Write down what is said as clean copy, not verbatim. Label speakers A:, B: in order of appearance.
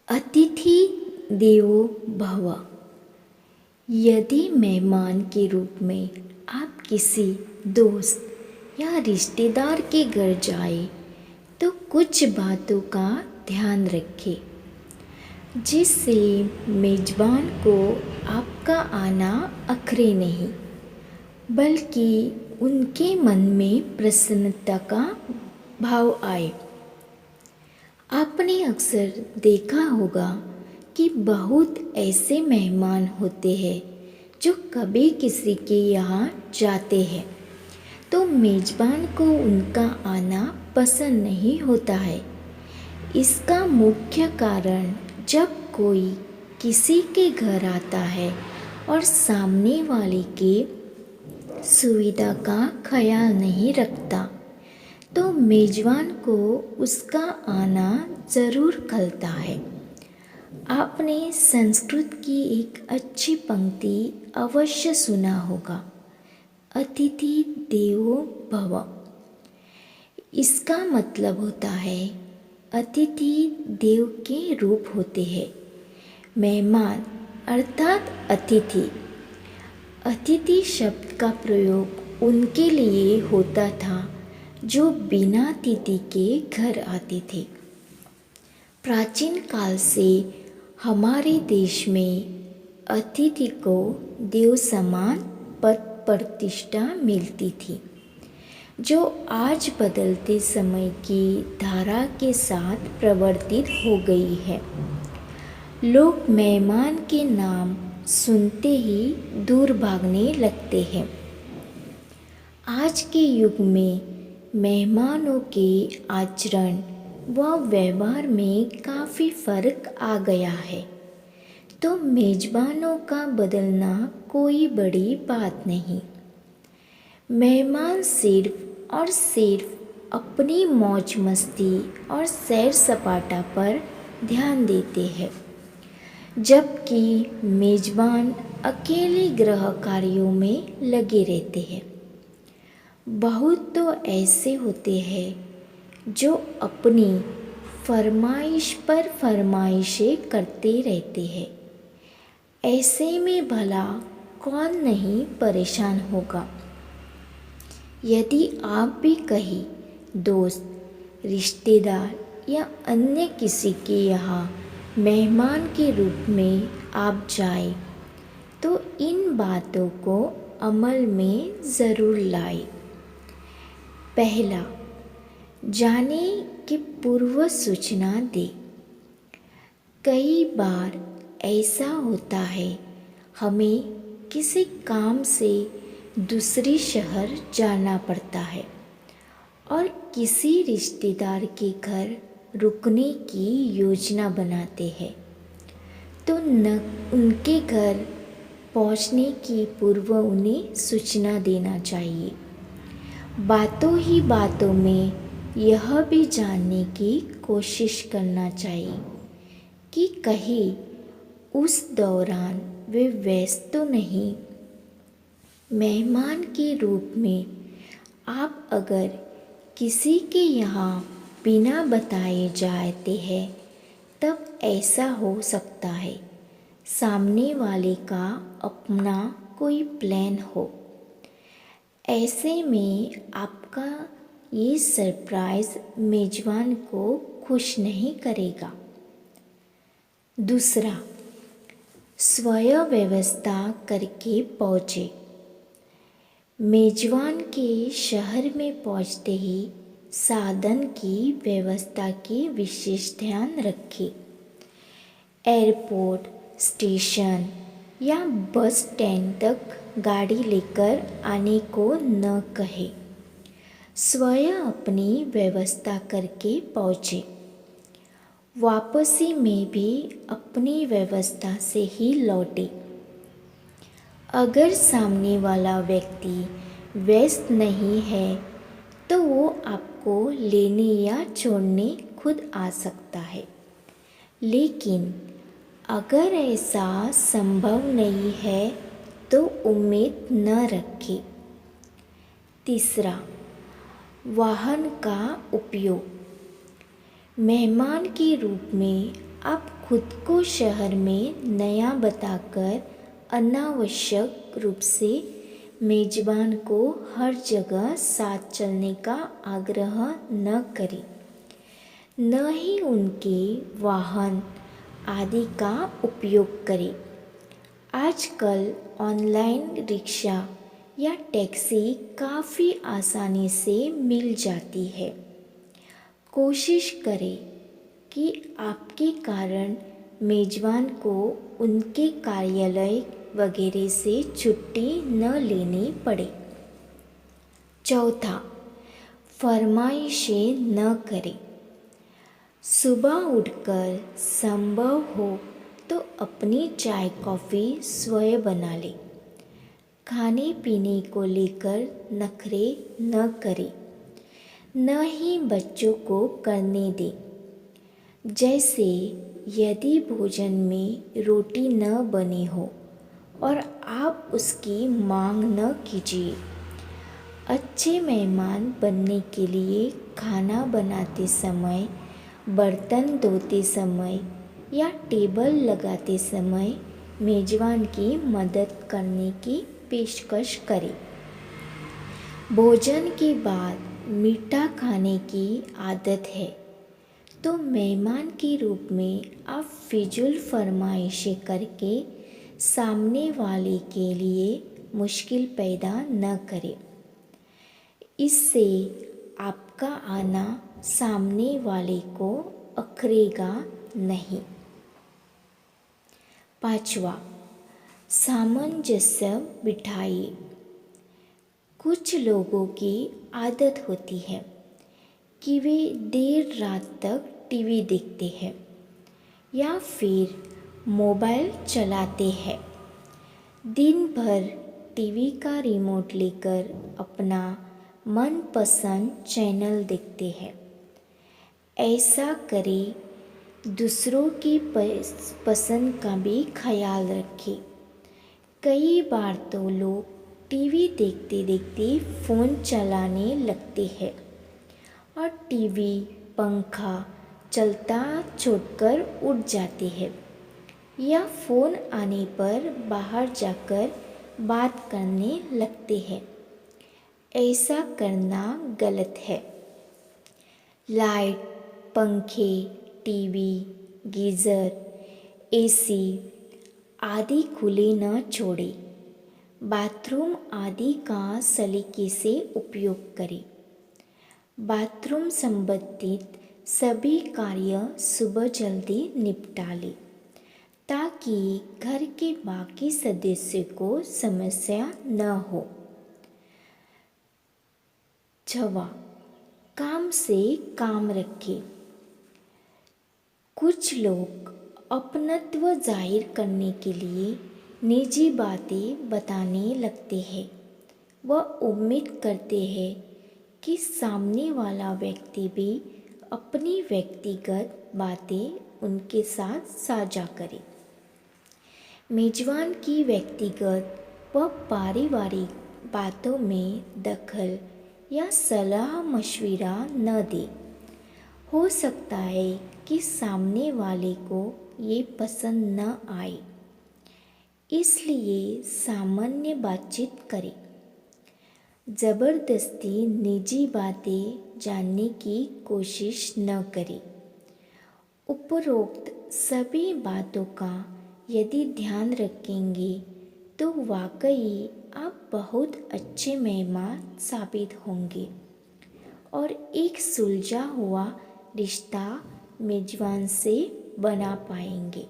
A: अतिथि देवो भव। यदि मेहमान के रूप में आप किसी दोस्त या रिश्तेदार के घर जाए तो कुछ बातों का ध्यान रखें जिससे मेजबान को आपका आना अखरे नहीं, बल्कि उनके मन में प्रसन्नता का भाव आए। आपने अक्सर देखा होगा कि बहुत ऐसे मेहमान होते हैं जो कभी किसी के यहाँ जाते हैं तो मेजबान को उनका आना पसंद नहीं होता है। इसका मुख्य कारण, जब कोई किसी के घर आता है और सामने वाले के सुविधा का ख्याल नहीं रखता तो मेजबान को उसका आना ज़रूर खलता है। आपने संस्कृत की एक अच्छी पंक्ति अवश्य सुना होगा, अतिथि देवो भव। इसका मतलब होता है अतिथि देव के रूप होते हैं। मेहमान अर्थात अतिथि। अतिथि शब्द का प्रयोग उनके लिए होता था जो बिना अतिथि के घर आते थे। प्राचीन काल से हमारे देश में अतिथि को देव समान पद प्रतिष्ठा मिलती थी, जो आज बदलते समय की धारा के साथ परिवर्तित हो गई है। लोग मेहमान के नाम सुनते ही दूर भागने लगते हैं। आज के युग में मेहमानों के आचरण व व्यवहार में काफ़ी फर्क आ गया है, तो मेजबानों का बदलना कोई बड़ी बात नहीं। मेहमान सिर्फ और सिर्फ अपनी मौज मस्ती और सैर सपाटा पर ध्यान देते हैं, जबकि मेजबान अकेले गृह कार्यों में लगे रहते हैं। बहुत तो ऐसे होते हैं जो अपनी फरमाइश पर फरमाइशें करते रहते हैं। ऐसे में भला कौन नहीं परेशान होगा। यदि आप भी कहीं दोस्त, रिश्तेदार या अन्य किसी के यहाँ मेहमान के रूप में आप जाए तो इन बातों को अमल में ज़रूर लाए। पहला, जाने की पूर्व सूचना दे। कई बार ऐसा होता है, हमें किसी काम से दूसरे शहर जाना पड़ता है और किसी रिश्तेदार के घर रुकने की योजना बनाते हैं, तो उनके घर पहुंचने की पूर्व उन्हें सूचना देना चाहिए। बातों ही बातों में यह भी जानने की कोशिश करना चाहिए कि कहीं उस दौरान वे व्यस्त तो नहीं। मेहमान के रूप में आप अगर किसी के यहाँ बिना बताए जाते हैं तब ऐसा हो सकता है सामने वाले का अपना कोई प्लान हो। ऐसे में आपका ये सरप्राइज़ मेजबान को खुश नहीं करेगा। दूसरा, स्वयं व्यवस्था करके पहुँचे। मेजबान के शहर में पहुँचते ही साधन की व्यवस्था की विशेष ध्यान रखें। एयरपोर्ट, स्टेशन या बस स्टैंड तक गाड़ी लेकर आने को न कहे, स्वयं अपनी व्यवस्था करके पहुँचे। वापसी में भी अपनी व्यवस्था से ही लौटे। अगर सामने वाला व्यक्ति व्यस्त नहीं है तो वो आपको लेने या छोड़ने खुद आ सकता है, लेकिन अगर ऐसा संभव नहीं है तो उम्मीद न रखें। तीसरा, वाहन का उपयोग। मेहमान के रूप में आप खुद को शहर में नया बताकर अनावश्यक रूप से मेजबान को हर जगह साथ चलने का आग्रह न करें, न ही उनके वाहन आदि का उपयोग करें। आजकल ऑनलाइन रिक्शा या टैक्सी काफ़ी आसानी से मिल जाती है। कोशिश करें कि आपके कारण मेजबान को उनके कार्यालय वगैरह से छुट्टी न लेनी पड़े। चौथा, फरमाइशें न करें। सुबह उठकर संभव हो तो अपनी चाय कॉफ़ी स्वयं बना लें। खाने पीने को लेकर नखरे न करें, न ही बच्चों को करने दें। जैसे यदि भोजन में रोटी न बनी हो और आप उसकी मांग न कीजिए। अच्छे मेहमान बनने के लिए खाना बनाते समय, बर्तन धोते समय या टेबल लगाते समय मेजबान की मदद करने की पेशकश करें। भोजन के बाद मीठा खाने की आदत है तो मेहमान के रूप में आप फिजूल फरमाइशें करके सामने वाले के लिए मुश्किल पैदा न करें। इससे आपका आना सामने वाले को अखरेगा नहीं। पांचवा, सामंजस्य बिठाइए। कुछ लोगों की आदत होती है कि वे देर रात तक टीवी देखते हैं या फिर मोबाइल चलाते हैं। दिन भर टीवी का रिमोट लेकर अपना मनपसंद चैनल देखते हैं। ऐसा करें, दूसरों की पसंद का भी ख्याल रखें। कई बार तो लोग टीवी देखते देखते फ़ोन चलाने लगते हैं और टीवी पंखा चलता छोड़कर उठ जाते हैं या फ़ोन आने पर बाहर जाकर बात करने लगते हैं। ऐसा करना गलत है। लाइट, पंखे, टीवी, गीज़र, एसी आदि खुले न छोड़ें। बाथरूम आदि का सलीके से उपयोग करें। बाथरूम संबंधित सभी कार्य सुबह जल्दी निपटा लें ताकि घर के बाकी सदस्यों को समस्या न हो। छठवां, काम से काम रखें। कुछ लोग अपनत्व जाहिर करने के लिए निजी बातें बताने लगते हैं। वह उम्मीद करते हैं कि सामने वाला व्यक्ति भी अपनी व्यक्तिगत बातें उनके साथ साझा करे। मेजबान की व्यक्तिगत व पारिवारिक बातों में दखल या सलाह मशविरा न दे। हो सकता है कि सामने वाले को ये पसंद न आए, इसलिए सामान्य बातचीत करें। ज़बरदस्ती निजी बातें जानने की कोशिश न करें। उपरोक्त सभी बातों का यदि ध्यान रखेंगे तो वाकई आप बहुत अच्छे मेहमान साबित होंगे और एक सुलझा हुआ रिश्ता मेजबान से बना पाएंगे।